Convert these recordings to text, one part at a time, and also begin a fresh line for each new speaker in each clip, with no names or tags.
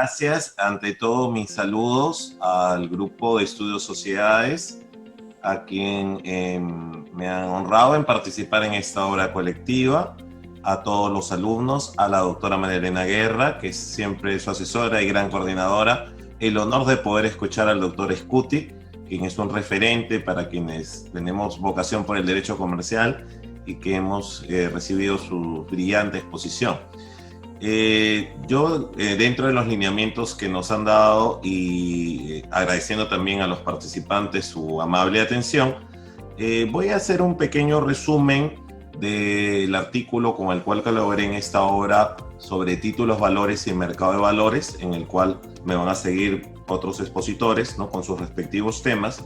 Gracias. Ante todo, mis saludos al grupo de Estudios Sociedades, a quien me han honrado en participar en esta obra colectiva, a todos los alumnos, a la doctora María Elena Guerra, que es siempre su asesora y gran coordinadora, el honor de poder escuchar al doctor Scuti, quien es un referente para quienes tenemos vocación por el derecho comercial y que hemos recibido su brillante exposición. Yo, dentro de los lineamientos que nos han dado y agradeciendo también a los participantes su amable atención, voy a hacer un pequeño resumen del artículo con el cual colaboré en esta obra sobre títulos, valores y mercado de valores, en el cual me van a seguir otros expositores, ¿no?, con sus respectivos temas,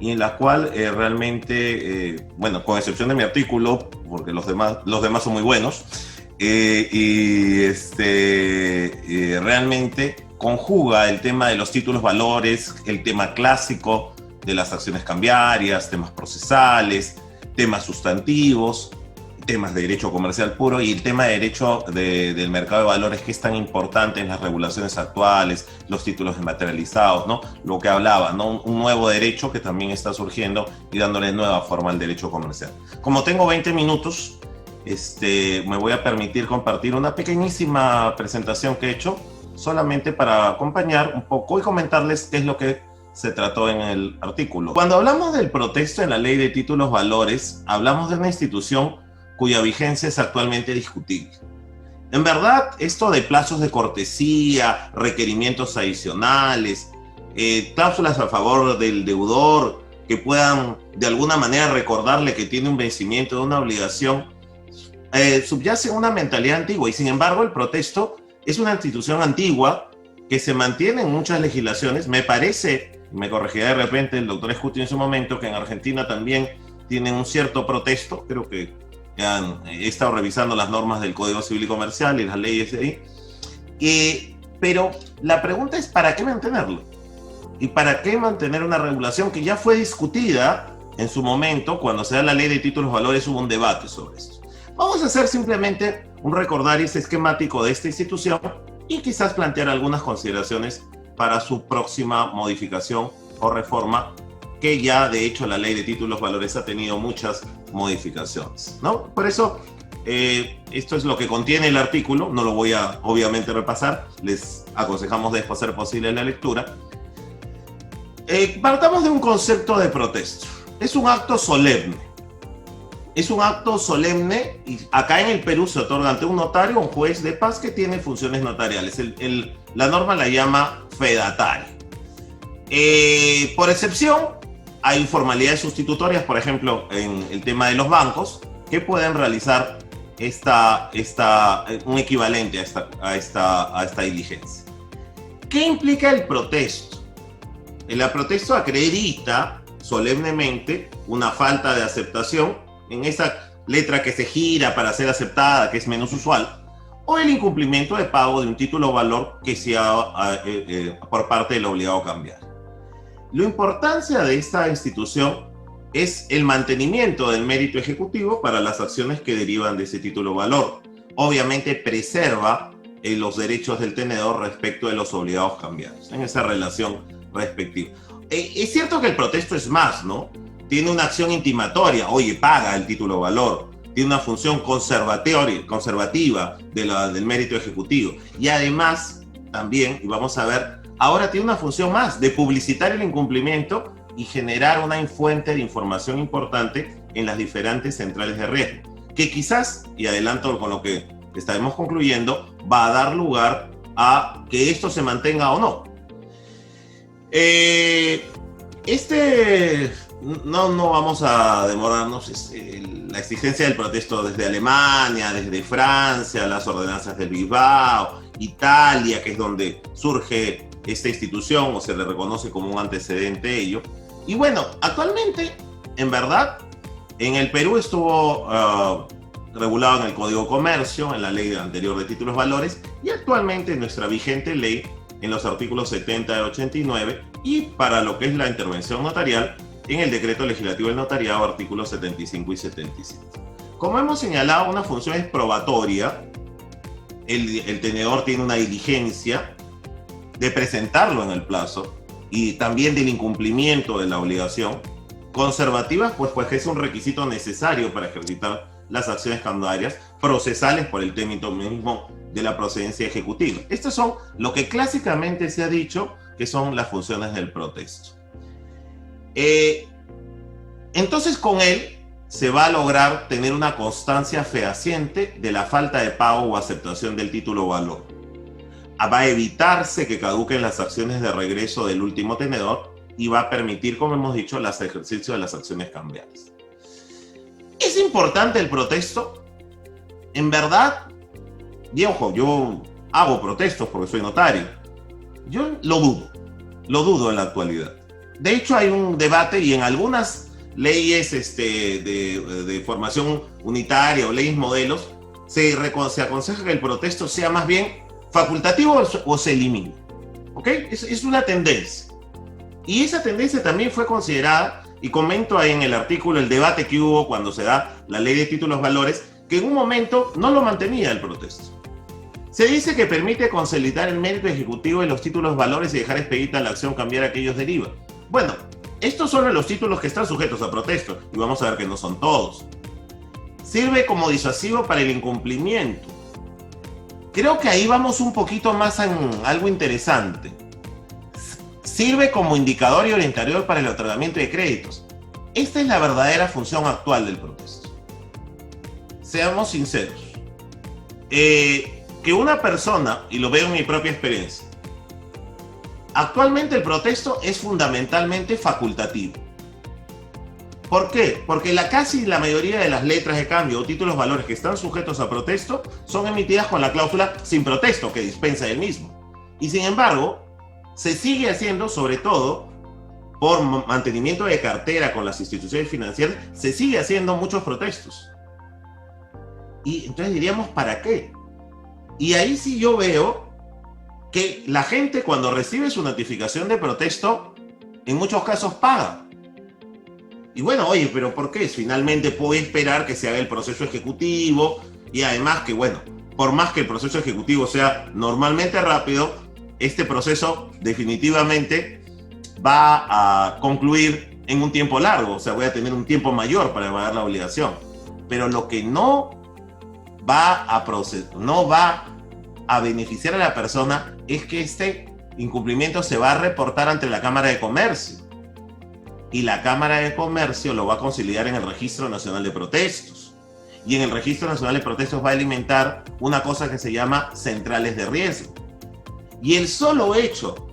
y en la cual realmente, bueno, con excepción de mi artículo, porque los demás son muy buenos, realmente conjuga el tema de los títulos valores, el tema clásico de las acciones cambiarias, temas procesales, temas sustantivos, temas de derecho comercial puro y el tema de derecho del mercado de valores, que es tan importante en las regulaciones actuales, los títulos desmaterializados, ¿no? Lo que hablaba, ¿no? Un nuevo derecho que también está surgiendo y dándole nueva forma al derecho comercial. Como tengo 20 minutos, me voy a permitir compartir una pequeñísima presentación que he hecho solamente para acompañar un poco y comentarles qué es lo que se trató en el artículo. Cuando hablamos del protesto en la ley de títulos valores, hablamos de una institución cuya vigencia es actualmente discutible. En verdad, esto de plazos de cortesía, requerimientos adicionales, cláusulas a favor del deudor que puedan de alguna manera recordarle que tiene un vencimiento de una obligación, subyace una mentalidad antigua, y sin embargo el protesto es una institución antigua que se mantiene en muchas legislaciones. Me parece, me corregirá de repente el doctor Scuti en su momento, que en Argentina también tienen un cierto protesto. Creo que he estado revisando las normas del Código Civil y Comercial y las leyes de ahí, pero la pregunta es ¿para qué mantenerlo? ¿Y para qué mantener una regulación que ya fue discutida en su momento? Cuando se da la ley de títulos valores hubo un debate sobre esto. Vamos a hacer simplemente un recordario esquemático de esta institución y quizás plantear algunas consideraciones para su próxima modificación o reforma, que ya de hecho la ley de títulos valores ha tenido muchas modificaciones, ¿no? Por eso esto es lo que contiene el artículo, no lo voy a obviamente repasar, les aconsejamos después hacer posible la lectura. Partamos de un concepto de protesto. Es un acto solemne. Es un acto solemne y acá en el Perú se otorga ante un notario, un juez de paz que tiene funciones notariales. La norma la llama fedatario. Por excepción, hay formalidades sustitutorias, por ejemplo, en el tema de los bancos, que pueden realizar un equivalente a esta diligencia. ¿Qué implica el protesto? El protesto acredita solemnemente una falta de aceptación en esa letra que se gira para ser aceptada, que es menos usual, o el incumplimiento de pago de un título o valor que sea por parte del obligado cambiario. La importancia de esta institución es el mantenimiento del mérito ejecutivo para las acciones que derivan de ese título o valor. Obviamente preserva los derechos del tenedor respecto de los obligados cambiarios en esa relación respectiva. Es cierto que el protesto es más, ¿no? Tiene una acción intimatoria, oye, paga el título o valor, tiene una función conservativa del mérito ejecutivo, y además también, y vamos a ver, ahora tiene una función más de publicitar el incumplimiento y generar una fuente de información importante en las diferentes centrales de riesgo, que quizás, y adelanto con lo que estaremos concluyendo, va a dar lugar a que esto se mantenga o no. No vamos a demorarnos. La exigencia del protesto desde Alemania, desde Francia, las ordenanzas de Bilbao, Italia, que es donde surge esta institución o se le reconoce como un antecedente de ello. Y bueno, actualmente, en verdad, en el Perú estuvo regulado en el Código de Comercio, en la ley anterior de títulos valores, y actualmente en nuestra vigente ley, en los artículos 70 al 89, y para lo que es la intervención notarial, en el Decreto Legislativo del Notariado, artículos 75 y 77. Como hemos señalado, una función es probatoria. El tenedor tiene una diligencia de presentarlo en el plazo y también del incumplimiento de la obligación. Conservativas, pues que es un requisito necesario para ejercitar las acciones cambiarias, procesales por el término mismo de la procedencia ejecutiva. Estas son lo que clásicamente se ha dicho que son las funciones del protesto. Entonces con él se va a lograr tener una constancia fehaciente de la falta de pago o aceptación del título o valor. Va a evitarse que caduquen las acciones de regreso del último tenedor y va a permitir, como hemos dicho, el ejercicio de las acciones cambiarias. ¿Es importante el protesto? En verdad, y ojo, yo hago protestos porque soy notario. Yo lo dudo en la actualidad. De hecho, hay un debate y en algunas leyes de formación unitaria o leyes modelos se aconseja que el protesto sea más bien facultativo o se elimine. ¿Ok? Es una tendencia. Y esa tendencia también fue considerada, y comento ahí en el artículo el debate que hubo cuando se da la ley de títulos valores, que en un momento no lo mantenía el protesto. Se dice que permite consolidar el mérito ejecutivo de los títulos valores y dejar expedita la acción cambiaria que ellos derivan. Bueno, estos son los títulos que están sujetos a protesto, y vamos a ver que no son todos. Sirve como disuasivo para el incumplimiento. Creo que ahí vamos un poquito más en algo interesante. Sirve como indicador y orientador para el otorgamiento de créditos. Esta es la verdadera función actual del protesto. Seamos sinceros. Que una persona, y lo veo en mi propia experiencia, actualmente el protesto es fundamentalmente facultativo. ¿Por qué? Porque casi la mayoría de las letras de cambio o títulos valores que están sujetos a protesto son emitidas con la cláusula sin protesto que dispensa el mismo. Y sin embargo, se sigue haciendo, sobre todo por mantenimiento de cartera con las instituciones financieras, se sigue haciendo muchos protestos. Y entonces diríamos, ¿para qué? Y ahí sí yo veo que la gente cuando recibe su notificación de protesto, en muchos casos paga. Y bueno, oye, ¿pero por qué? Finalmente puedo esperar que se haga el proceso ejecutivo y además que, bueno, por más que el proceso ejecutivo sea normalmente rápido, este proceso definitivamente va a concluir en un tiempo largo, o sea, voy a tener un tiempo mayor para evadir la obligación. Pero lo que no va a beneficiar a la persona es que este incumplimiento se va a reportar ante la Cámara de Comercio. Y la Cámara de Comercio lo va a consolidar en el Registro Nacional de Protestos. Y en el Registro Nacional de Protestos va a alimentar una cosa que se llama centrales de riesgo. Y el solo hecho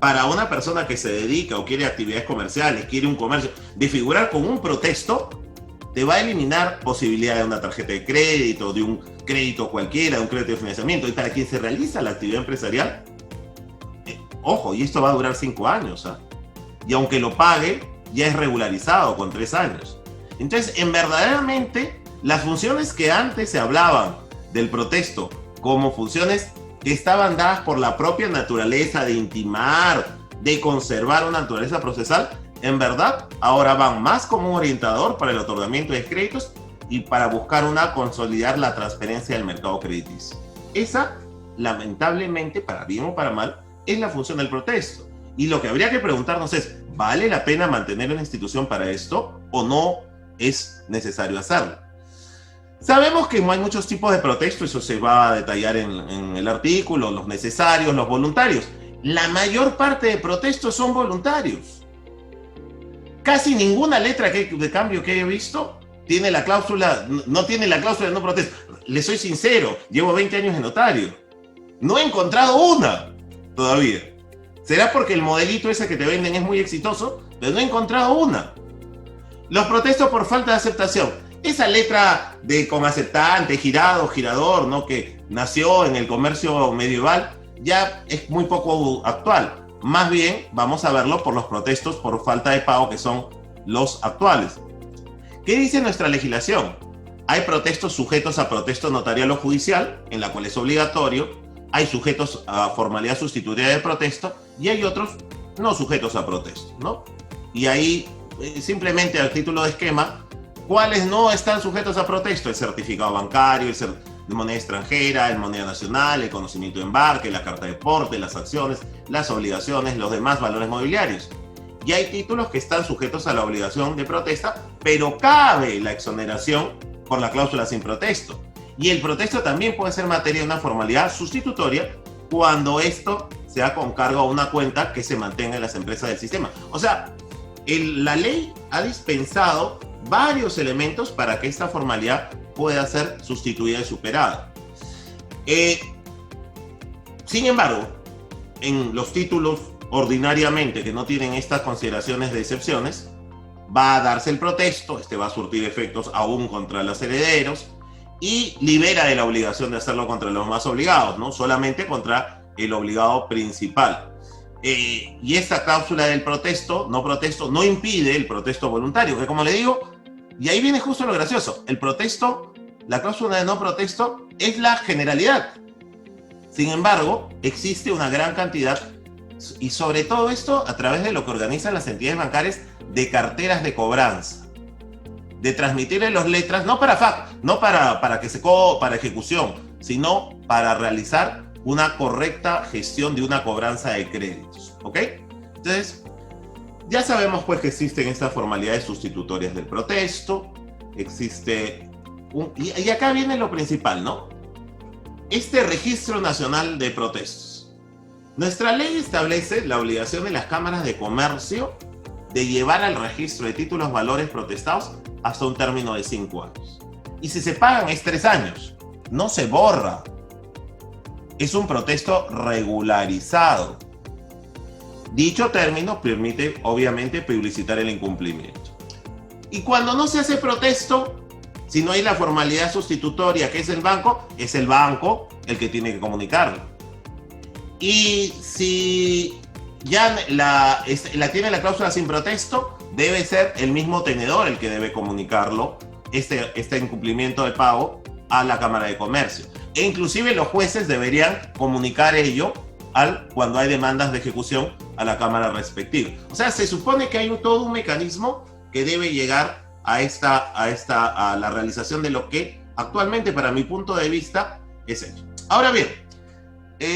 para una persona que se dedica o quiere actividades comerciales, quiere un comercio, de figurar con un protesto, te va a eliminar posibilidad de una tarjeta de crédito, de un crédito cualquiera, de un crédito de financiamiento. Y para quien se realiza la actividad empresarial, ojo, y esto va a durar 5 años, ¿eh? Y aunque lo pague, ya es regularizado con 3 años. Entonces, verdaderamente, las funciones que antes se hablaban del protesto como funciones que estaban dadas por la propia naturaleza de intimar, de conservar una naturaleza procesal, en verdad, ahora van más como un orientador para el otorgamiento de créditos y para buscar consolidar la transparencia del mercado crediticio. Esa, lamentablemente, para bien o para mal, es la función del protesto. Y lo que habría que preguntarnos es, ¿vale la pena mantener una institución para esto o no es necesario hacerlo? Sabemos que hay muchos tipos de protesto, eso se va a detallar en el artículo, los necesarios, los voluntarios. La mayor parte de protestos son voluntarios. Casi ninguna letra de cambio que he visto tiene la cláusula, no tiene la cláusula de no protesto. Le soy sincero, llevo 20 años de notario. No he encontrado una todavía. Será porque el modelito ese que te venden es muy exitoso, pero no he encontrado una. Los protestos por falta de aceptación. Esa letra con aceptante, girado, girador, ¿no? Que nació en el comercio medieval, ya es muy poco actual. Más bien, vamos a verlo por los protestos por falta de pago, que son los actuales. ¿Qué dice nuestra legislación? Hay protestos sujetos a protesto notarial o judicial, en la cual es obligatorio. Hay sujetos a formalidad sustitutoria de protesto y hay otros no sujetos a protesto, ¿no? Y ahí, simplemente al título de esquema, ¿cuáles no están sujetos a protesto? El certificado bancario, el de moneda extranjera, en moneda nacional, el conocimiento de embarque, la carta de porte, las acciones, las obligaciones, los demás valores mobiliarios. Y hay títulos que están sujetos a la obligación de protesta, pero cabe la exoneración por la cláusula sin protesto. Y el protesto también puede ser materia de una formalidad sustitutoria cuando esto sea con cargo a una cuenta que se mantenga en las empresas del sistema. O sea, la ley ha dispensado varios elementos para que esta formalidad pueda ser sustituida y superada. Sin embargo, en los títulos ordinariamente que no tienen estas consideraciones de excepciones, va a darse el protesto, va a surtir efectos aún contra los herederos y libera de la obligación de hacerlo contra los más obligados, no solamente contra el obligado principal. Y esta cláusula del protesto no impide el protesto voluntario, que como le digo, y ahí viene justo lo gracioso, el protesto, la cláusula de no protesto es la generalidad. Sin embargo, existe una gran cantidad, y sobre todo esto a través de lo que organizan las entidades bancarias, de carteras de cobranza, de transmitirle las letras, no para ejecución, sino para realizar una correcta gestión de una cobranza de créditos, ¿ok? Entonces, ya sabemos pues que existen estas formalidades sustitutorias del protesto, y acá viene lo principal, ¿no? Este Registro Nacional de Protestos. Nuestra ley establece la obligación de las cámaras de comercio de llevar al registro de títulos valores protestados hasta un término de 5 años. Y si se pagan es 3 años, no se borra. Es un protesto regularizado. Dicho término permite, obviamente, publicitar el incumplimiento. Y cuando no se hace protesto, si no hay la formalidad sustitutoria, que es el banco el que tiene que comunicarlo. Y si ya tiene la cláusula sin protesto, debe ser el mismo tenedor el que debe comunicarlo, este incumplimiento de pago, a la Cámara de Comercio. E inclusive los jueces deberían comunicar ello cuando hay demandas de ejecución a la Cámara respectiva. O sea, se supone que hay todo un mecanismo que debe llegar a la realización de lo que actualmente, para mi punto de vista, es hecho. Ahora bien,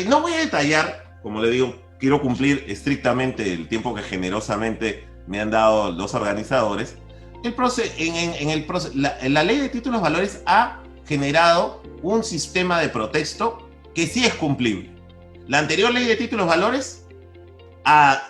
no voy a detallar, como le digo, quiero cumplir estrictamente el tiempo que generosamente me han dado los organizadores. La ley de títulos valores ha generado un sistema de protesto que sí es cumplible. La anterior ley de títulos valores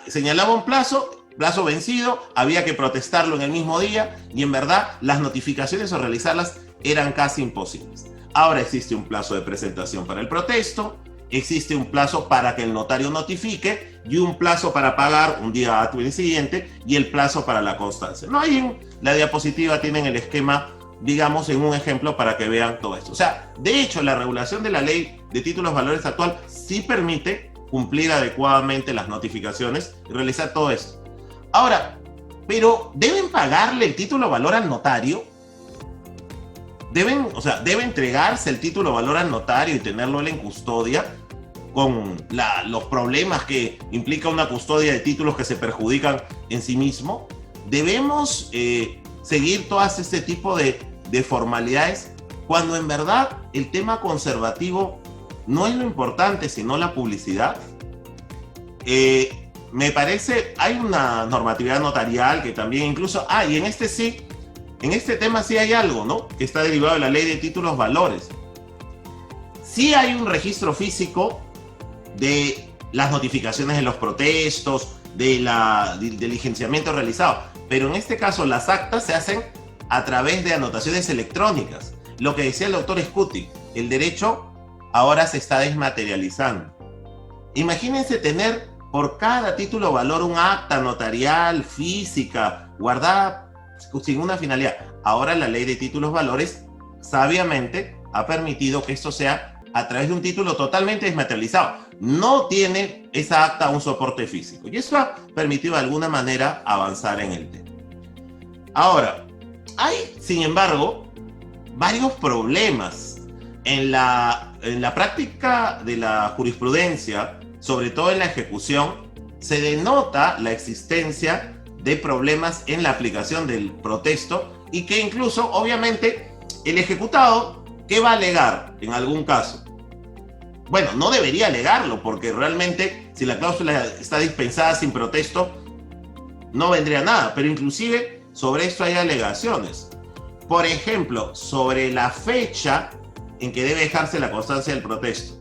señalaba un plazo vencido, había que protestarlo en el mismo día y en verdad las notificaciones o realizarlas eran casi imposibles. Ahora existe un plazo de presentación para el protesto, existe un plazo para que el notario notifique y un plazo para pagar un día hábil siguiente y el plazo para la constancia. No hay en la diapositiva, tienen el esquema, digamos, en un ejemplo para que vean todo esto. O sea, de hecho, la regulación de la ley de títulos valores actual sí permite cumplir adecuadamente las notificaciones y realizar todo esto. Ahora, ¿pero deben pagarle el título valor al notario? ¿Debe entregarse el título valor al notario y tenerlo él en custodia con los problemas que implica una custodia de títulos que se perjudican en sí mismo? ¿Debemos seguir todas este tipo de formalidades cuando en verdad el tema conservativo no es lo importante, sino la publicidad? Me parece, hay una normatividad notarial que también incluso, y en este tema sí hay algo, ¿no? Que está derivado de la ley de títulos valores. Sí hay un registro físico de las notificaciones de los protestos, del diligenciamiento realizado, pero en este caso las actas se hacen a través de anotaciones electrónicas. Lo que decía el doctor Scuti, el derecho ahora se está desmaterializando. Imagínense tener por cada título valor un acta notarial física guardada sin una finalidad. Ahora la ley de títulos valores sabiamente ha permitido que esto sea a través de un título totalmente desmaterializado. No tiene esa acta un soporte físico y eso ha permitido de alguna manera avanzar en el tema. Ahora, hay, sin embargo, varios problemas en la práctica de la jurisprudencia, sobre todo en la ejecución. Se denota la existencia de problemas en la aplicación del protesto y que incluso, obviamente, el ejecutado ¿Qué va a alegar en algún caso? Bueno, no debería alegarlo, porque realmente si la cláusula está dispensada sin protesto, no vendría nada, pero inclusive sobre esto hay alegaciones. Por ejemplo, sobre la fecha en que debe dejarse la constancia del protesto.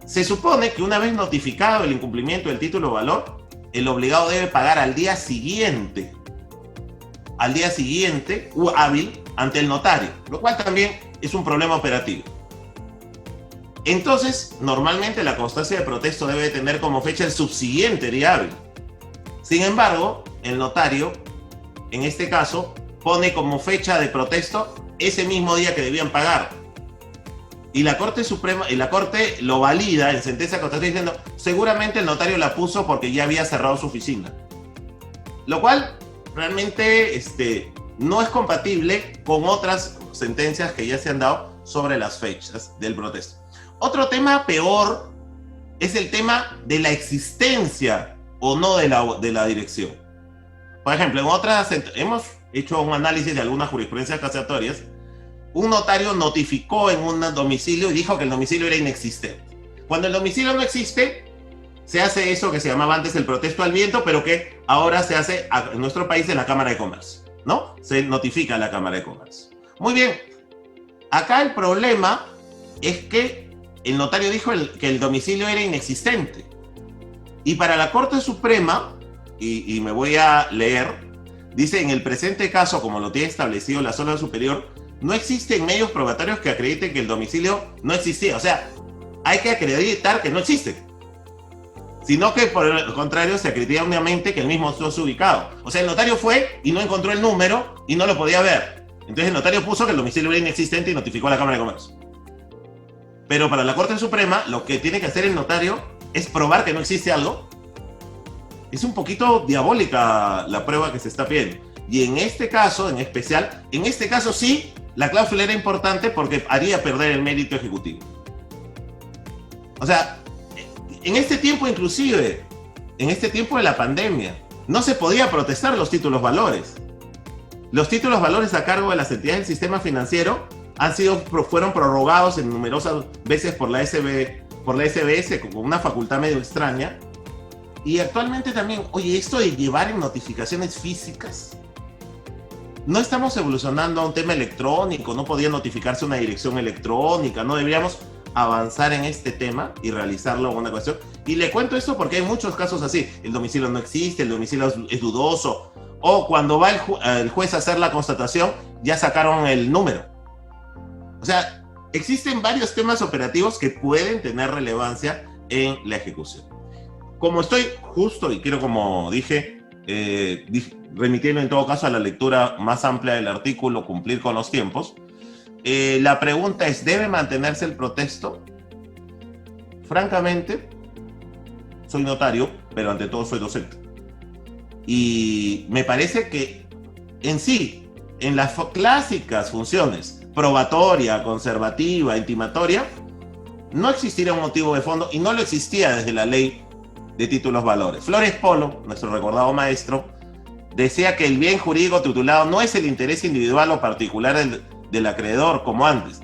Se supone que una vez notificado el incumplimiento del título de valor, el obligado debe pagar al día siguiente hábil ante el notario, lo cual también es un problema operativo. Entonces, normalmente la constancia de protesto debe tener como fecha el subsiguiente día hábil. Sin embargo, el notario, en este caso, pone como fecha de protesto ese mismo día que debían pagar. Y la Corte Suprema, y la Corte lo valida en sentencia contra diciendo, seguramente el notario la puso porque ya había cerrado su oficina. Lo cual realmente no es compatible con otras sentencias que ya se han dado sobre las fechas del protesto. Otro tema peor es el tema de la existencia o no de la dirección. Por ejemplo, en otras hemos hecho un análisis de algunas jurisprudencias casatorias. Un notario notificó en un domicilio y dijo que el domicilio era inexistente. Cuando el domicilio no existe, se hace eso que se llamaba antes el protesto al viento, pero que ahora se hace en nuestro país en la Cámara de Comercio, ¿no? Se notifica a la Cámara de Comercio. Muy bien. Acá el problema es que el notario dijo que el domicilio era inexistente. Y para la Corte Suprema, y me voy a leer, dice, en el presente caso, como lo tiene establecido la Sala Superior, no existen medios probatorios que acrediten que el domicilio no existía. O sea, hay que acreditar que no existe. Sino que por el contrario se acredita únicamente que el mismo estuvo ubicado. O sea, el notario fue y no encontró el número y no lo podía ver. Entonces el notario puso que el domicilio era inexistente y notificó a la Cámara de Comercio. Pero para la Corte Suprema, lo que tiene que hacer el notario es probar que no existe algo. Es un poquito diabólica la prueba que se está pidiendo. Y en este caso, en especial, en este caso sí, la cláusula era importante porque haría perder el mérito ejecutivo. O sea, en este tiempo inclusive, en este tiempo de la pandemia, no se podía protestar los títulos valores. Los títulos valores a cargo de las entidades del sistema financiero fueron prorrogados en numerosas veces por la SBS con una facultad medio extraña. Y actualmente también, oye, esto de llevar en notificaciones físicas, no estamos evolucionando a un tema electrónico, no podía notificarse una dirección electrónica, no deberíamos avanzar en este tema y realizarlo una cuestión. Y le cuento esto porque hay muchos casos así, el domicilio no existe, el domicilio es dudoso, o cuando va el juez a hacer la constatación, ya sacaron el número. O sea, existen varios temas operativos que pueden tener relevancia en la ejecución. Como estoy justo, y quiero, como dije, remitiendo en todo caso a la lectura más amplia del artículo, cumplir con los tiempos, la pregunta es, ¿debe mantenerse el protesto? Francamente, soy notario, pero ante todo soy docente. Y me parece que en sí, en las clásicas funciones, probatoria, conservativa, intimatoria, no existiría un motivo de fondo y no lo existía desde la ley de títulos valores. Flores Polo, nuestro recordado maestro, decía que el bien jurídico tutelado no es el interés individual o particular del acreedor como antes.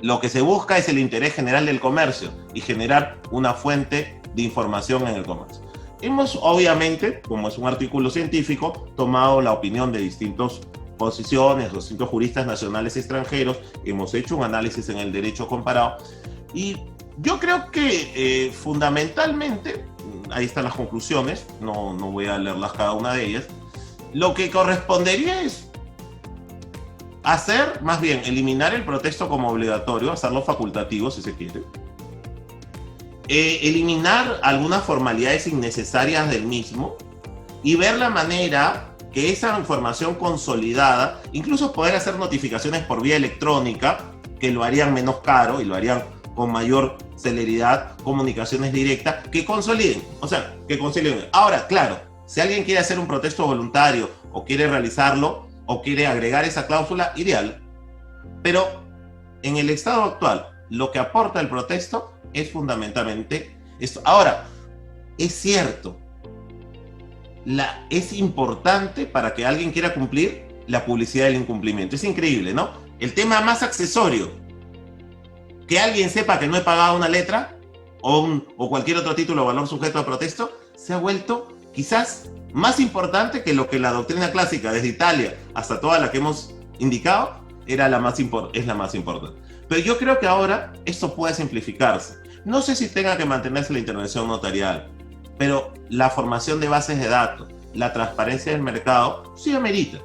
Lo que se busca es el interés general del comercio y generar una fuente de información en el comercio. Hemos, obviamente, como es un artículo científico, tomado la opinión de distintas posiciones, distintos juristas nacionales y extranjeros, hemos hecho un análisis en el derecho comparado y yo creo que fundamentalmente, ahí están las conclusiones, no voy a leerlas cada una de ellas, lo que correspondería es hacer, más bien, eliminar el protesto como obligatorio, hacerlo facultativo si se quiere, eliminar algunas formalidades innecesarias del mismo y ver la manera que esa información consolidada, incluso poder hacer notificaciones por vía electrónica, que lo harían menos caro y lo harían con mayor celeridad, comunicaciones directas, que consoliden, o sea, que consoliden. Ahora, claro, si alguien quiere hacer un protesto voluntario o quiere realizarlo o quiere agregar esa cláusula, ideal. Pero en el estado actual, lo que aporta el protesto es fundamentalmente esto. Ahora, es cierto, es importante para que alguien quiera cumplir la publicidad del incumplimiento. Es increíble, ¿no? El tema más accesorio, que alguien sepa que no he pagado una letra o cualquier otro título o valor sujeto a protesto, se ha vuelto quizás más importante que lo que la doctrina clásica, desde Italia hasta toda la que hemos indicado, es la más importante. Pero yo creo que ahora esto puede simplificarse. No sé si tenga que mantenerse la intervención notarial, pero la formación de bases de datos, la transparencia del mercado, sí amerita.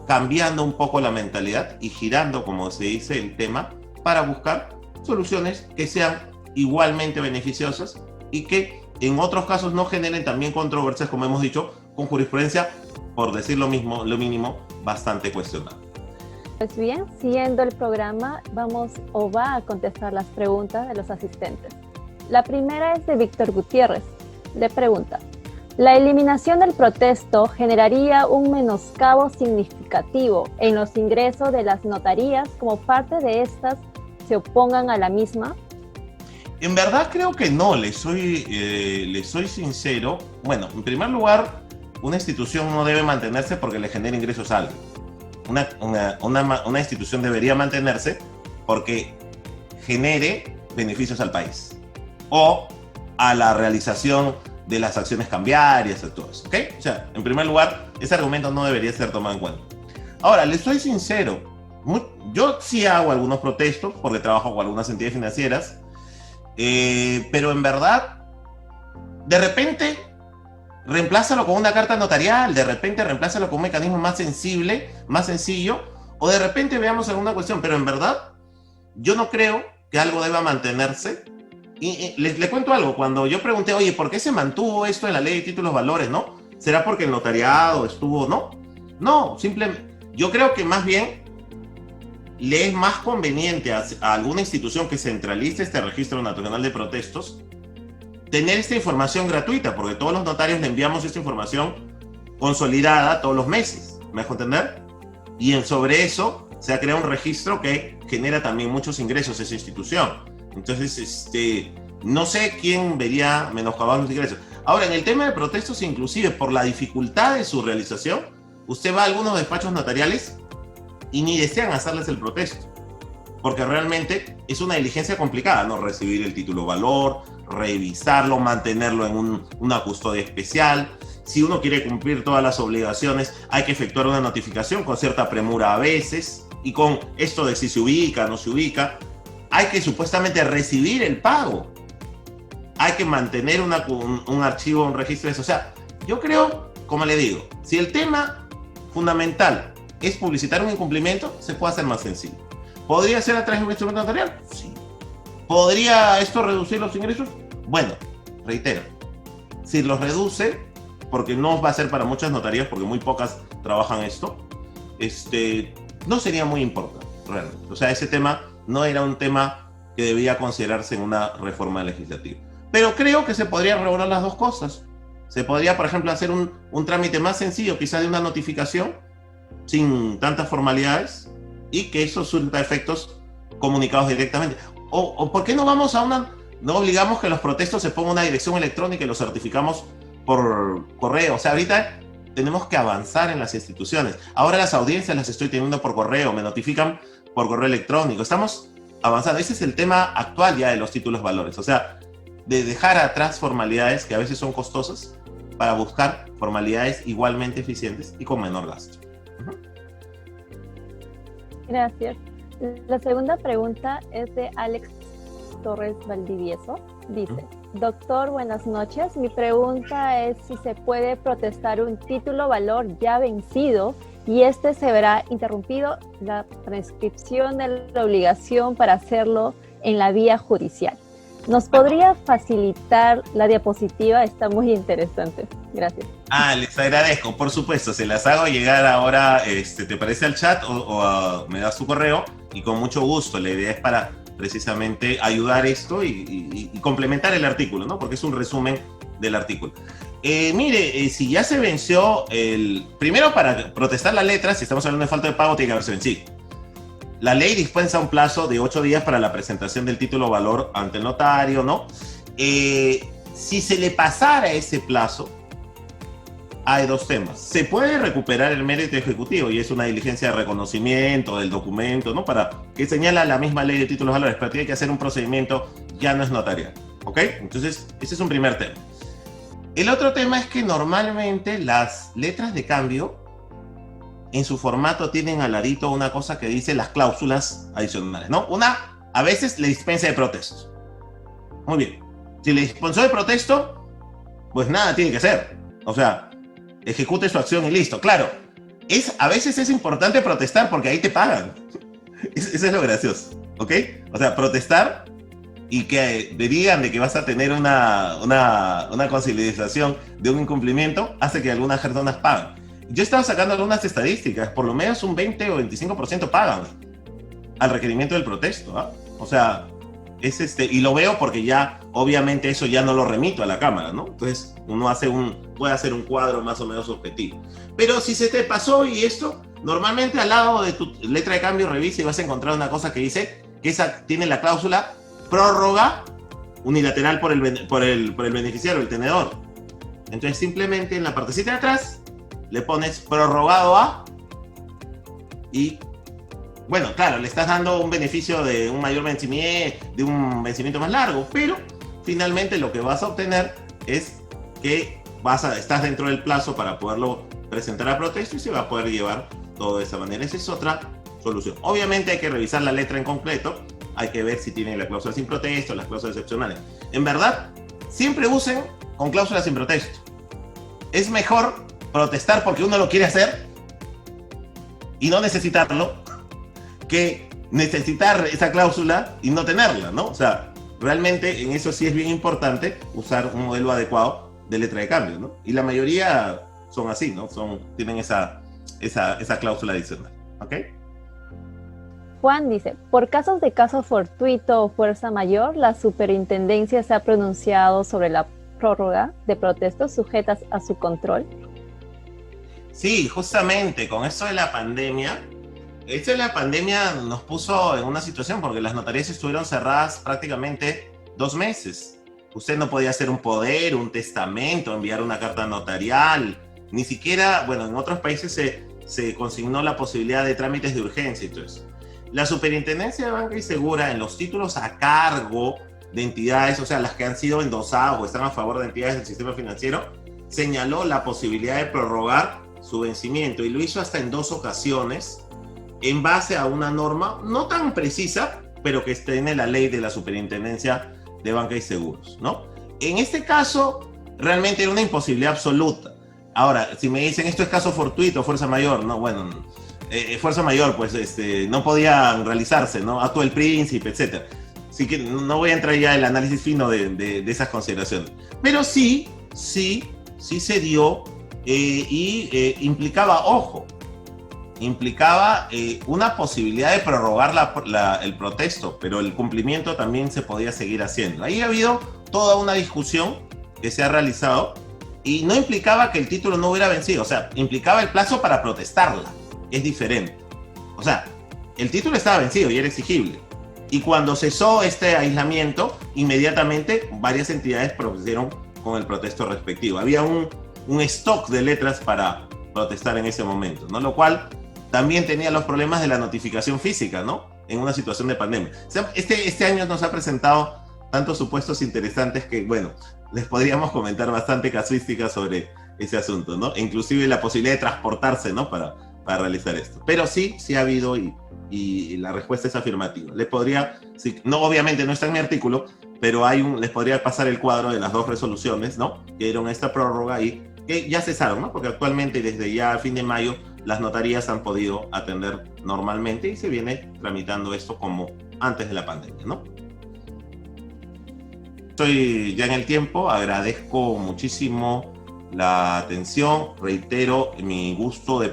Cambiando un poco la mentalidad y girando, como se dice, el tema para buscar soluciones que sean igualmente beneficiosas y que en otros casos no generen también controversias, como hemos dicho, con jurisprudencia, por decir lo mínimo, bastante cuestionable.
Pues bien, siguiendo el programa, va a contestar las preguntas de los asistentes. La primera es de Víctor Gutiérrez. Le pregunta: ¿la eliminación del protesto generaría un menoscabo significativo en los ingresos de las notarías como parte de estas se opongan a la misma?
En verdad creo que no, le soy sincero. Bueno, en primer lugar, una institución no debe mantenerse porque le genera ingresos a alguien. Una institución debería mantenerse porque genere beneficios al país o a la realización de las acciones cambiarias y todo eso, ¿ok? O sea, en primer lugar, ese argumento no debería ser tomado en cuenta. Ahora, le soy sincero, yo sí hago algunos protestos porque trabajo con algunas entidades financieras, pero en verdad, de repente, reemplázalo con una carta notarial, de repente reemplázalo con un mecanismo más sensible, más sencillo, o de repente veamos alguna cuestión, pero en verdad, yo no creo que algo deba mantenerse. Y le cuento algo, cuando yo pregunté, oye, ¿por qué se mantuvo esto en la ley de títulos valores, no? ¿Será porque el notariado estuvo, no? No, simplemente, yo creo que más bien le es más conveniente a alguna institución que centralice este registro nacional de protestos tener esta información gratuita, porque todos los notarios le enviamos esta información consolidada todos los meses, ¿me dejo entender? Y sobre eso se ha creado un registro que genera también muchos ingresos a esa institución. Entonces, no sé quién vería menoscabar los ingresos. Ahora, en el tema de protestos, inclusive por la dificultad de su realización, usted va a algunos despachos notariales y ni desean hacerles el protesto, porque realmente es una diligencia complicada, ¿no? Recibir el título valor, revisarlo, mantenerlo en una custodia especial. Si uno quiere cumplir todas las obligaciones, hay que efectuar una notificación con cierta premura a veces, y con esto de si se ubica, no se ubica, hay que supuestamente recibir el pago. Hay que mantener un archivo, un registro de eso. O sea, yo creo, como le digo, si el tema fundamental es publicitar un incumplimiento, se puede hacer más sencillo. ¿Podría ser a través de un instrumento notarial? Sí. ¿Podría esto reducir los ingresos? Bueno, reitero, si los reduce, porque no va a ser para muchas notarías, porque muy pocas trabajan esto, no sería muy importante, realmente. O sea, ese tema no era un tema que debía considerarse en una reforma legislativa. Pero creo que se podrían regular las dos cosas. Se podría, por ejemplo, hacer un trámite más sencillo, quizás de una notificación, sin tantas formalidades, y que eso surta efectos comunicados directamente. O ¿por qué no vamos no obligamos que los protestos se pongan una dirección electrónica y los certificamos por correo? O sea, ahorita tenemos que avanzar en las instituciones. Ahora las audiencias las estoy teniendo por correo, me notifican por correo electrónico. Estamos avanzando. Ese es el tema actual ya de los títulos valores. O sea, de dejar atrás formalidades que a veces son costosas para buscar formalidades igualmente eficientes y con menor gasto.
Gracias. La segunda pregunta es de Alex Torres Valdivieso. Dice: doctor, buenas noches. Mi pregunta es si se puede protestar un título valor ya vencido y se verá interrumpido la prescripción de la obligación para hacerlo en la vía judicial. ¿Nos podría facilitar la diapositiva? Está muy interesante. Gracias.
Les agradezco, por supuesto. Se las hago llegar ahora, ¿te parece al chat o me das tu correo? Y con mucho gusto. La idea es para precisamente ayudar esto y complementar el artículo, ¿no? Porque es un resumen del artículo. Mire, si ya se venció primero, para protestar la letra, si estamos hablando de falta de pago, tiene que haberse vencido. La ley dispensa un plazo de 8 días para la presentación del título valor ante el notario, ¿no? Si se le pasara ese plazo, hay dos temas. Se puede recuperar el mérito ejecutivo y es una diligencia de reconocimiento del documento, ¿no? Para que señala la misma ley de títulos valores, pero tiene que hacer un procedimiento, ya no es notarial, ¿ok? Entonces, ese es un primer tema. El otro tema es que normalmente las letras de cambio en su formato tienen al ladito una cosa que dice las cláusulas adicionales, ¿no? Una, a veces le dispensa de protesto. Muy bien. Si le dispensó de protesto, pues nada tiene que hacer. O sea, ejecute su acción y listo. Claro, a veces es importante protestar porque ahí te pagan. Eso es lo gracioso, ¿ok? O sea, protestar y que te digan de que vas a tener una consideración de un incumplimiento hace que algunas personas paguen. Yo estaba sacando algunas estadísticas, por lo menos un 20 o 25% pagan al requerimiento del protesto, ¿eh? O sea, y lo veo porque ya, obviamente, eso ya no lo remito a la Cámara, ¿no? Entonces, uno puede hacer un cuadro más o menos objetivo. Pero si se te pasó y esto, normalmente al lado de tu letra de cambio revisa y vas a encontrar una cosa que dice que esa tiene la cláusula prórroga unilateral por el beneficiario, el tenedor. Entonces, simplemente en la partecita de atrás le pones prorrogado a y, bueno, claro, le estás dando un beneficio de un mayor vencimiento, de un vencimiento más largo, pero finalmente lo que vas a obtener es que estás dentro del plazo para poderlo presentar a protesto y se va a poder llevar todo de esa manera. Esa es otra solución. Obviamente hay que revisar la letra en completo, hay que ver si tiene la cláusula sin protesto, las cláusulas excepcionales. En verdad, siempre usen con cláusulas sin protesto. Es mejor protestar porque uno lo quiere hacer y no necesitarlo, que necesitar esa cláusula y no tenerla, ¿no? O sea, realmente en eso sí es bien importante usar un modelo adecuado de letra de cambio, ¿no? Y la mayoría son así, ¿no? Tienen esa cláusula adicional, ¿ok?
Juan dice, por casos de caso fortuito o fuerza mayor, la superintendencia se ha pronunciado sobre la prórroga de protestos sujetas a su control.
Sí, justamente con esto de la pandemia, nos puso en una situación porque las notarías estuvieron cerradas prácticamente 2 meses. Usted no podía hacer un poder, un testamento, enviar una carta notarial, ni siquiera, bueno, en otros países se consignó la posibilidad de trámites de urgencia y todo eso. La Superintendencia de Banca y Segura en los títulos a cargo de entidades, o sea, las que han sido endosadas o están a favor de entidades del sistema financiero, señaló la posibilidad de prorrogar su vencimiento y lo hizo hasta en 2 ocasiones en base a una norma no tan precisa, pero que tiene la ley de la Superintendencia de Banca y Seguros, ¿no? En este caso, realmente era una imposibilidad absoluta. Ahora, si me dicen esto es caso fortuito, fuerza mayor, no, bueno, fuerza mayor, pues no podía realizarse, ¿no? Acto del príncipe, etc. Así que no voy a entrar ya en el análisis fino de esas consideraciones. Pero sí se dio y implicaba, ojo, una posibilidad de prorrogar el protesto, pero el cumplimiento también se podía seguir haciendo. Ahí ha habido toda una discusión que se ha realizado y no implicaba que el título no hubiera vencido, o sea, implicaba el plazo para protestarla. Es diferente. O sea, el título estaba vencido y era exigible. Y cuando cesó este aislamiento, inmediatamente varias entidades procedieron con el protesto respectivo. Había un stock de letras para protestar en ese momento, ¿no? Lo cual también tenía los problemas de la notificación física, ¿no? En una situación de pandemia. O sea, este año nos ha presentado tantos supuestos interesantes que, bueno, les podríamos comentar bastante casuística sobre ese asunto, ¿no? E inclusive la posibilidad de transportarse, ¿no? Para realizar esto. Pero sí ha habido y la respuesta es afirmativa. No, obviamente no está en mi artículo, pero les podría pasar el cuadro de las 2 resoluciones, ¿no? Que dieron esta prórroga y que ya cesaron, ¿no? Porque actualmente desde ya a fin de mayo las notarías han podido atender normalmente y se viene tramitando esto como antes de la pandemia, ¿no? Estoy ya en el tiempo, agradezco muchísimo la atención, reitero mi gusto de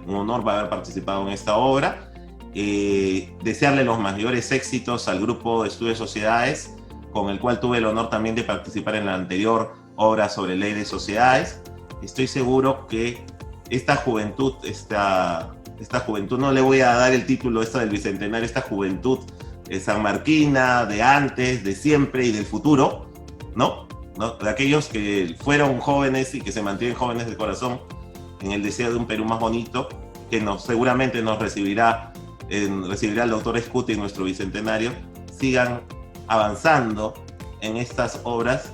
un honor haber participado en esta obra, desearle los mayores éxitos al grupo de estudios de sociedades, con el cual tuve el honor también de participar en la anterior obra sobre ley de sociedades. Estoy seguro que esta juventud, no le voy a dar el título del bicentenario, esta juventud sanmarquina, de antes, de siempre y del futuro, ¿no? ¿no? De aquellos que fueron jóvenes y que se mantienen jóvenes de corazón en el deseo de un Perú más bonito, que seguramente nos recibirá el doctor Scuti en nuestro bicentenario, sigan avanzando en estas obras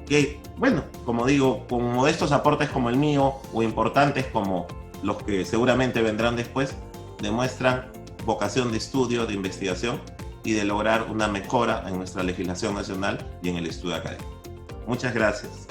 que, bueno, como digo, con modestos aportes como el mío o importantes como los que seguramente vendrán después, demuestran vocación de estudio, de investigación y de lograr una mejora en nuestra legislación nacional y en el estudio académico. Muchas gracias.